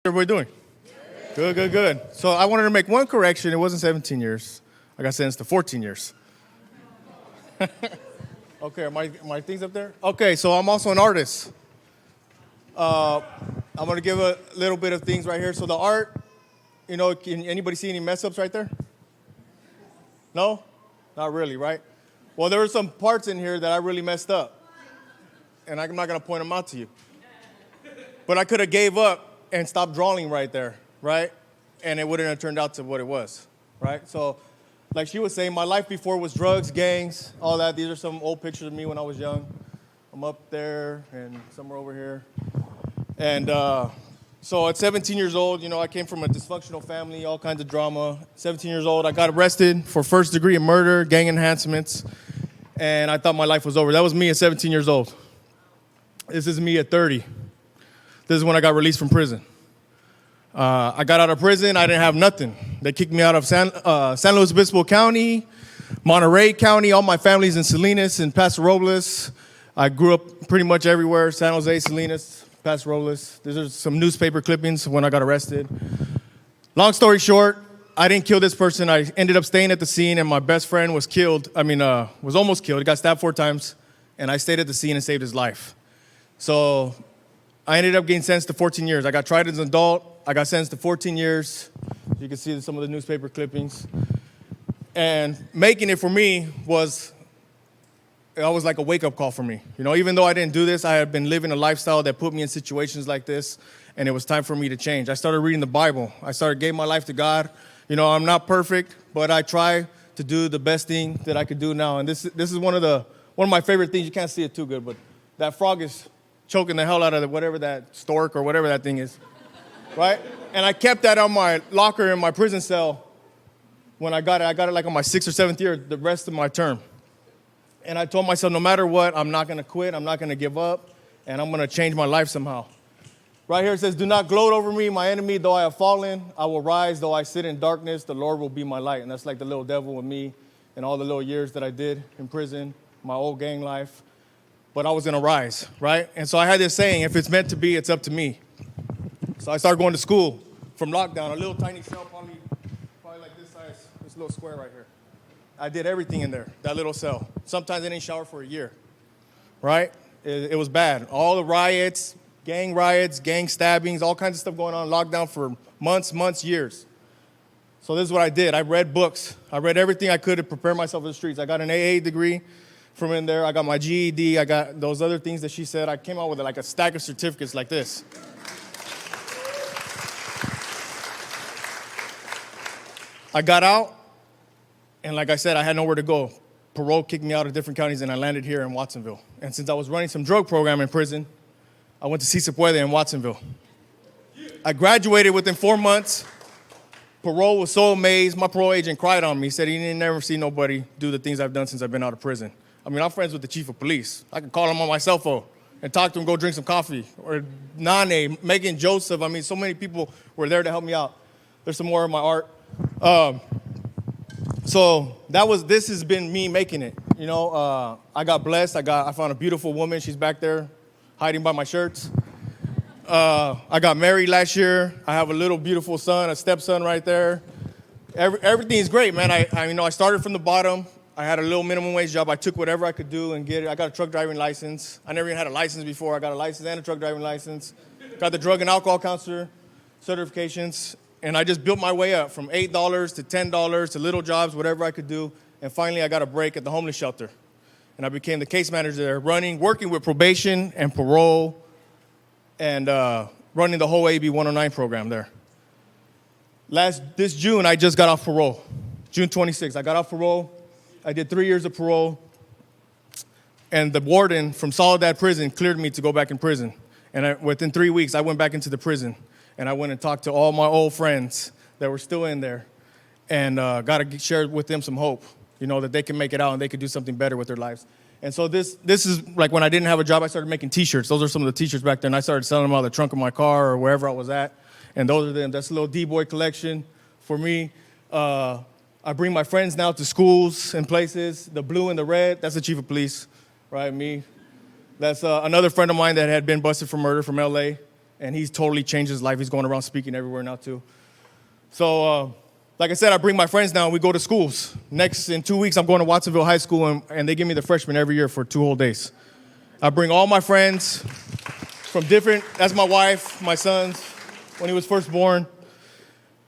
Everybody doing? Good, good, good. So I wanted to make one correction. It wasn't 17 years. I got sentenced to 14 years. Okay, are my things up there? Okay, so I'm also an artist. I'm going to give a little bit of things right here. So the art, can anybody see any mess ups right there? No? Not really, right? Well, there were some parts in here that I really messed up. And I'm not going to point them out to you. But I could have gave up and stopped drawing right there, right? And it wouldn't have turned out to what it was, right? So, like she was saying, my life before was drugs, gangs, all that. These are some old pictures of me when I was young. I'm up there and somewhere over here. And so at 17 years old, I came from a dysfunctional family, all kinds of drama. 17 years old, I got arrested for first degree murder, gang enhancements, and I thought my life was over. That was me at 17 years old. This is me at 30. This is when I got released from prison. I got out of prison. I didn't have nothing. They kicked me out of San Luis Obispo County, Monterey County. All my family's in Salinas and Paso Robles. I grew up pretty much everywhere, San Jose, Salinas, Paso Robles. These are some newspaper clippings when I got arrested. Long story short, I didn't kill this person. I ended up staying at the scene, and my best friend was killed. Was almost killed. He got stabbed 4 times, and I stayed at the scene and saved his life. So I ended up getting sentenced to 14 years. I got tried as an adult. I got sentenced to 14 years. You can see some of the newspaper clippings. And making it for me was like a wake-up call for me. Even though I didn't do this, I had been living a lifestyle that put me in situations like this, and it was time for me to change. I started reading the Bible. Gave my life to God. I'm not perfect, but I try to do the best thing that I could do now. And this is one of my favorite things. You can't see it too good, but that frog is choking the hell out of whatever that stork or whatever that thing is, right? And I kept that on my locker in my prison cell when I got it. I got it like on my 6th or 7th year, the rest of my term. And I told myself, no matter what, I'm not going to quit. I'm not going to give up. And I'm going to change my life somehow. Right here it says, do not gloat over me, my enemy. Though I have fallen, I will rise. Though I sit in darkness, the Lord will be my light. And that's like the little devil with me and all the little years that I did in prison, my old gang life. But I was going to rise, right? And so I had this saying, if it's meant to be, it's up to me. So I started going to school from lockdown, a little tiny cell, probably like this size, this little square right here. I did everything in there, that little cell. Sometimes I didn't shower for a year, right? It was bad. All the riots, gang stabbings, all kinds of stuff going on, lockdown for months, years. So this is what I did. I read books. I read everything I could to prepare myself for the streets. I got an AA degree from in there. I got my GED. I got those other things that she said. I came out with like a stack of certificates like this. I got out, and like I said, I had nowhere to go. Parole kicked me out of different counties, and I landed here in Watsonville. And since I was running some drug program in prison, I went to Se Puede in Watsonville. I graduated within 4 months. Parole was so amazed. My parole agent cried on me. He said he didn't never see nobody do the things I've done since I've been out of prison. I'm friends with the chief of police. I can call him on my cell phone and talk to him, go drink some coffee. Or Nane, Megan, Joseph. So many people were there to help me out. There's some more of my art. So this has been me making it. I got blessed. I found a beautiful woman. She's back there hiding by my shirts. I got married last year. I have a little beautiful son, a stepson right there. Everything is great, man. I started from the bottom. I had a little minimum wage job. I took whatever I could do and get it. I got a truck driving license. I never even had a license before. I got a license and a truck driving license. Got the drug and alcohol counselor certifications. And I just built my way up from $8 to $10 to little jobs, whatever I could do. And finally, I got a break at the homeless shelter. And I became the case manager there, working with probation and parole and running the whole AB 109 program there. This June, I just got off parole. June 26th, I got off parole. I did 3 years of parole. And the warden from Soledad Prison cleared me to go back in prison. And within 3 weeks, I went back into the prison. And I went and talked to all my old friends that were still in there and got to share with them some hope, that they can make it out and they could do something better with their lives. And so this is like when I didn't have a job, I started making T-shirts. Those are some of the T-shirts back there. And I started selling them out of the trunk of my car or wherever I was at. And those are them. That's a little D-boy collection for me. I bring my friends now to schools and places. The blue and the red, that's the chief of police, right? Me. That's another friend of mine that had been busted for murder from L.A. and he's totally changed his life. He's going around speaking everywhere now, too. So, like I said, I bring my friends now, and we go to schools. Next, in 2 weeks, I'm going to Watsonville High School, and they give me the freshmen every year for 2 whole days. I bring all my friends from different, that's my wife, my sons, when he was first born.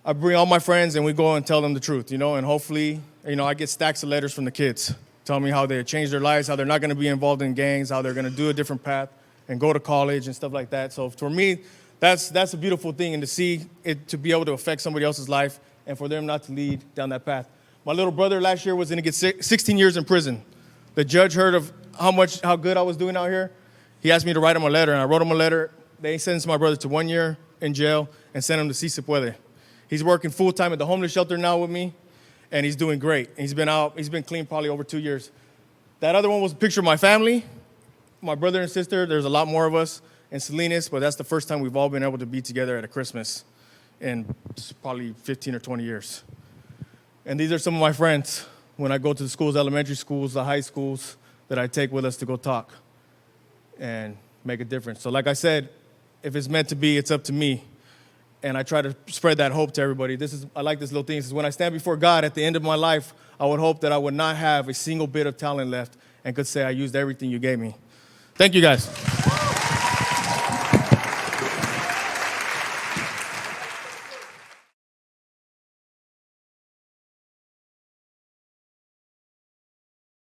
I bring all my friends, and we go and tell them the truth, and hopefully, I get stacks of letters from the kids telling me how they changed their lives, how they're not going to be involved in gangs, how they're going to do a different path and go to college and stuff like that. So for me, that's a beautiful thing, and to see it, to be able to affect somebody else's life and for them not to lead down that path. My little brother last year was going to get 16 years in prison. The judge heard of how good I was doing out here. He asked me to write him a letter, and I wrote him a letter. They sentenced my brother to 1 year in jail and sent him to Se Puede. He's working full-time at the homeless shelter now with me, and he's doing great. He's been clean probably over 2 years. That other one was a picture of my family, my brother and sister. There's a lot more of us in Salinas, but that's the first time we've all been able to be together at a Christmas in probably 15 or 20 years. And these are some of my friends when I go to the schools, elementary schools, the high schools, that I take with us to go talk and make a difference. So like I said, if it's meant to be, it's up to me. And I try to spread that hope to everybody. I like this little thing. It says, when I stand before God at the end of my life, I would hope that I would not have a single bit of talent left and could say I used everything you gave me. Thank you, guys.